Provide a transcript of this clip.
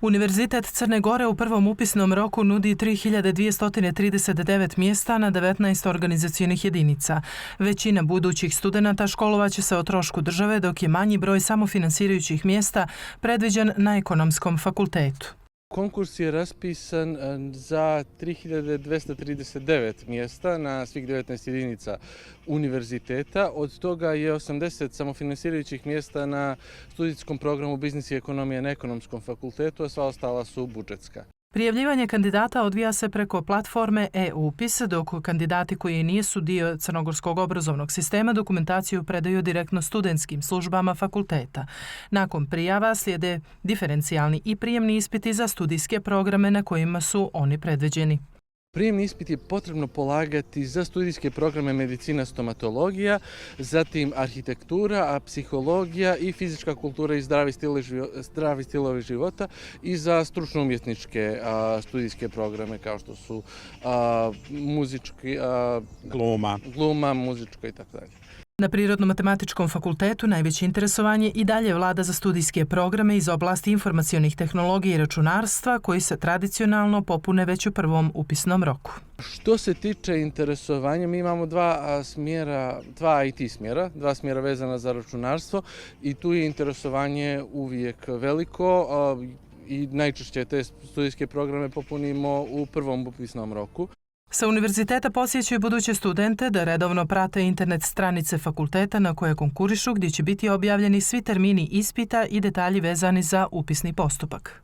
Univerzitet Crne Gore u prvom upisnom roku nudi 3239 mjesta na 19 organizacionih jedinica. Većina budućih studenata školovaće se o trošku države, dok je manji broj samofinansirajućih mjesta predviđen na Ekonomskom fakultetu. Konkurs je raspisan za 3239 mjesta na svih 19 jedinica univerziteta. Od toga je 80 samofinansirajućih mjesta na studijskom programu Biznis i ekonomija na Ekonomskom fakultetu, a sva ostala su budžetska. Prijavljivanje kandidata odvija se preko platforme e-upis, dok kandidati koji nisu dio crnogorskog obrazovnog sistema dokumentaciju predaju direktno studentskim službama fakulteta. Nakon prijava slijede diferencijalni i prijemni ispiti za studijske programe na kojima su oni predviđeni. Prijemni ispit je potrebno polagati za studijske programe medicina, stomatologija, zatim arhitektura, a psihologija i fizička kultura i zdravi stilovi života i za stručno umjetničke studijske programe kao što su muzički, gluma, muzičko i tako dalje. Na Prirodno-matematičkom fakultetu najveće interesovanje i dalje vlada za studijske programe iz oblasti informacionih tehnologija i računarstva koji se tradicionalno popune već u prvom upisnom roku. Što se tiče interesovanja, mi imamo dva IT smjera, dva smjera vezana za računarstvo i tu je interesovanje uvijek veliko i najčešće te studijske programe popunimo u prvom upisnom roku. Sa univerziteta podsjećaju buduće studente da redovno prate internet stranice fakulteta na koje konkurišu, gdje će biti objavljeni svi termini ispita i detalji vezani za upisni postupak.